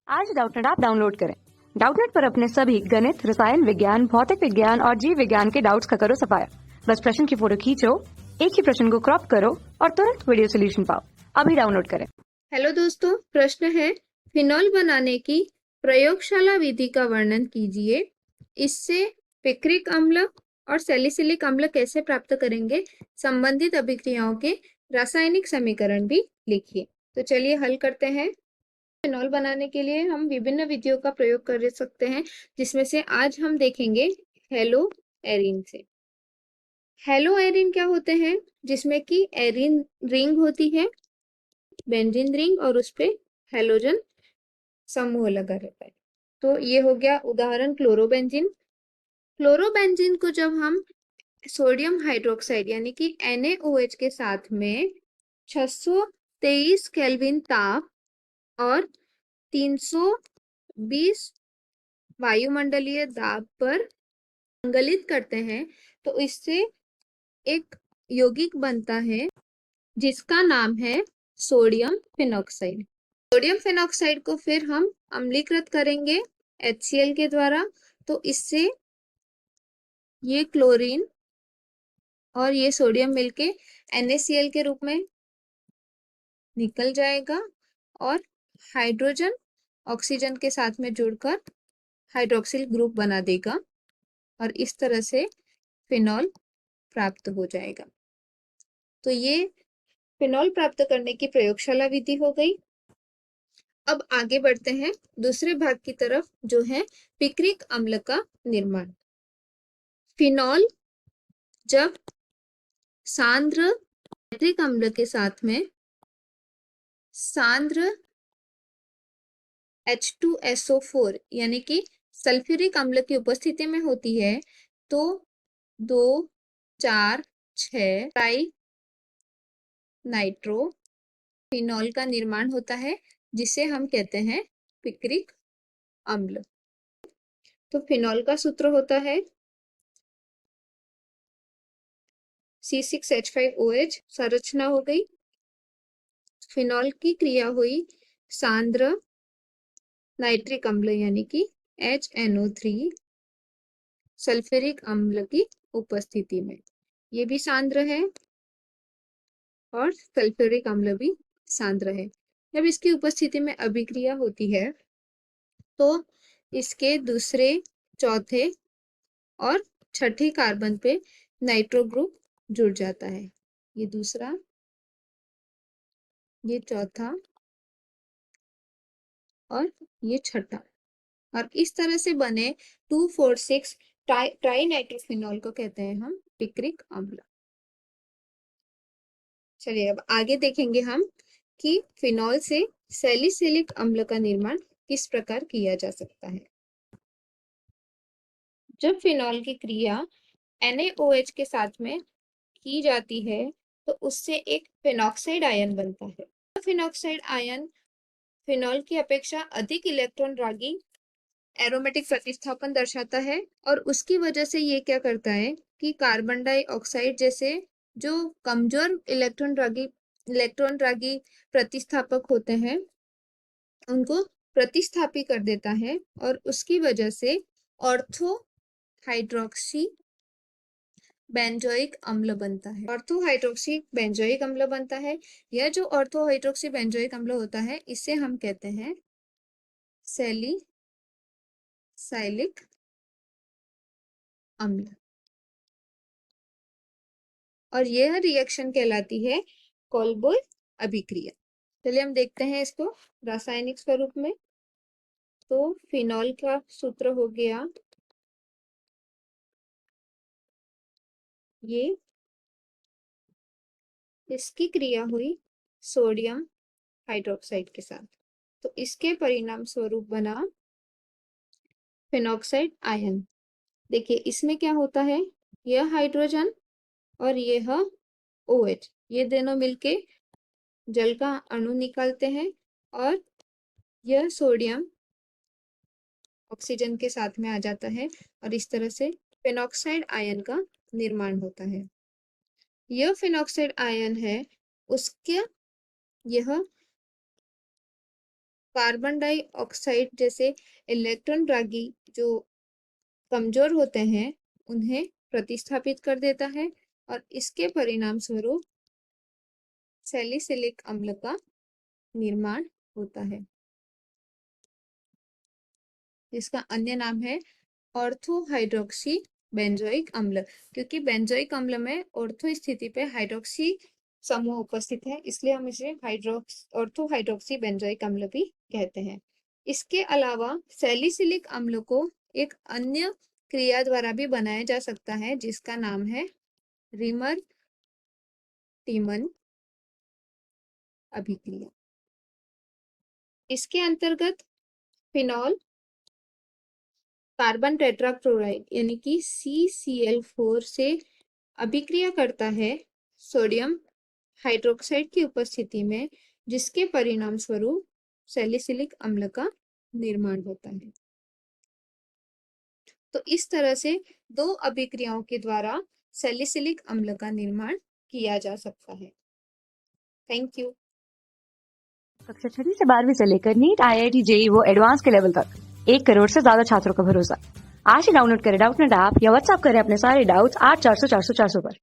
आज Doubtnut app download करें। Doubtnut पर अपने सभी गणित, रसायन विज्ञान, भौतिक विज्ञान और जीव विज्ञान के डाउट्स का करो सफाया। बस प्रश्न की फोटो खींचो, एक ही प्रश्न को क्रॉप करो और तुरंत वीडियो सोल्यूशन पाओ। अभी डाउनलोड करें। हेलो दोस्तों, प्रश्न है फिनॉल बनाने की प्रयोगशाला विधि का वर्णन कीजिए। इससे पिक्रिक अम्ल और सैलिसिलिक अम्ल कैसे प्राप्त करेंगे, संबंधित अभिक्रियाओं के रासायनिक समीकरण भी लिखिए। तो चलिए हल करते हैं। फिनॉल बनाने के लिए हम विभिन्न विधियों का प्रयोग कर सकते हैं, जिसमें से आज हम देखेंगे हेलो एरिन से। हेलो एरिन क्या होते हैं? जिसमें कि एरिन रिंग होती है, बेंजीन रिंग, और उस पे हेलोजन समूह लगा रहता है। तो ये हो गया उदाहरण क्लोरोबेंजीन। क्लोरोबेंजीन को जब हम सोडियम हाइड्रोक्साइड यानी कि NaOH के साथ में 623 केल्विन ताप और 320 वायुमंडलीय दाब पर संगलित करते हैं, तो इससे एक यौगिक बनता है जिसका नाम है सोडियम फिनॉक्साइड। सोडियम फिनॉक्साइड को फिर हम अम्लीकृत करेंगे HCl के द्वारा, तो इससे ये क्लोरीन और ये सोडियम मिलके NaCl के रूप में निकल जाएगा और हाइड्रोजन ऑक्सीजन के साथ में जुड़कर हाइड्रोक्सिल ग्रुप बना देगा और इस तरह से फिनॉल प्राप्त हो जाएगा। तो ये फिनॉल प्राप्त करने की प्रयोगशाला विधि हो गई। अब आगे बढ़ते हैं दूसरे भाग की तरफ, जो है पिक्रिक अम्ल का निर्माण। फिनॉल जब सांद्र नाइट्रिक अम्ल के साथ में सांद्र H2SO4 यानी कि सल्फ्यूरिक अम्ल की उपस्थिति में होती है, तो 2, 4, 6 ट्राई नाइट्रो फिनॉल का निर्माण होता है, जिसे हम कहते हैं पिक्रिक अम्ल। तो फिनॉल का सूत्र होता है C6H5OH। संरचना हो गई, फिनॉल की क्रिया हुई सांद्र नाइट्रिक अम्ल यानी कि HNO3 सल्फ्यूरिक अम्ल की उपस्थिति में। ये भी सांद्र है और सल्फ्यूरिक अम्ल भी सांद्र है। जब इसकी उपस्थिति में अभिक्रिया होती है, तो इसके दूसरे, चौथे और छठे कार्बन पे नाइट्रो ग्रुप जुड़ जाता है। ये दूसरा, ये चौथा और ये छठा, और इस तरह से बने 2,4,6 ट्राई नाइट्रोफिनॉल को कहते हैं हम पिक्रिक अम्ल। चलिए अब आगे देखेंगे हम कि फिनॉल से सैलिसिलिक अम्ल का निर्माण किस प्रकार किया जा सकता है। जब फिनॉल की क्रिया NaOH के साथ में की जाती है, तो उससे एक फिनॉक्साइड आयन बनता है। फिनॉक्साइड आयन फिनॉल की अपेक्षा अधिक इलेक्ट्रॉन रागी एरोमेटिक प्रतिस्थापन दर्शाता है, और उसकी वजह से ये क्या करता है कि कार्बन डाइऑक्साइड जैसे जो कमजोर इलेक्ट्रॉन रागी प्रतिस्थापक होते हैं, उनको प्रतिस्थापी कर देता है, और उसकी वजह से ऑर्थो हाइड्रोक्सी बेंजोइक अम्ल बनता है। ऑर्थो हाइड्रोक्सी बेंजोइक अम्ल बनता है। यह जो ऑर्थो हाइड्रोक्सी बेंजोइक अम्ल होता है, इसे हम कहते हैं सैलिसाइलिक अम्ल, और यह रिएक्शन कहलाती है कोलबोय अभिक्रिया। चलिए हम देखते हैं इसको रासायनिक स्वरूप में। तो फिनॉल का सूत्र हो गया, ये इसकी क्रिया हुई सोडियम हाइड्रोक्साइड के साथ, तो इसके परिणाम स्वरूप बना फिनॉक्साइड आयन। देखिए इसमें क्या होता है, यह हाइड्रोजन और यह OH, ये दोनों मिलके जल का अणु निकालते हैं, और यह सोडियम ऑक्सीजन के साथ में आ जाता है, और इस तरह से फिनॉक्साइड आयन का निर्माण होता है। यह फिनॉक्साइड आयन है, उसके यह कार्बन डाइऑक्साइड जैसे इलेक्ट्रॉनरागी जो कमजोर होते हैं उन्हें प्रतिस्थापित कर देता है और इसके परिणाम स्वरूप सैलिसिलिक अम्ल का निर्माण होता है, जिसका अन्य नाम है ऑर्थो हाइड्रोक्सी बेंजोइक अम्ल। क्योंकि बेंजोइक अम्ल में ऑर्थो स्थिति पे हाइड्रोक्सी समूह उपस्थित है, इसलिए हम इसे ऑर्थो हाइड्रोक्सी बेंजोइक अम्ल भी कहते हैं। इसके अलावा सैलिसिलिक अम्ल को एक अन्य क्रिया द्वारा भी बनाया जा सकता है, जिसका नाम है रिमर टीमन अभिक्रिया। इसके अंतर्गत फिनॉल कार्बन टेट्राक्लोराइड यानी कि CCl4 से अभिक्रिया करता है सोडियम हाइड्रोक्साइड की उपस्थिति में, जिसके परिणाम स्वरूप सैलिसिलिक अम्ल का निर्माण होता है। तो इस तरह से दो अभिक्रियाओं के द्वारा सैलिसिलिक अम्ल का निर्माण किया जा सकता है। Thank you. कक्षा 6वीं से 12वीं से लेकर नीट, IIT, JEE वो एडवांस के लेवल तक 1 करोड़ से ज्यादा छात्रों का भरोसा। आज ही डाउनलोड करें डाउटनेट ऐप या व्हाट्सएप करें अपने सारे डाउट्स 8400 400 400 पर।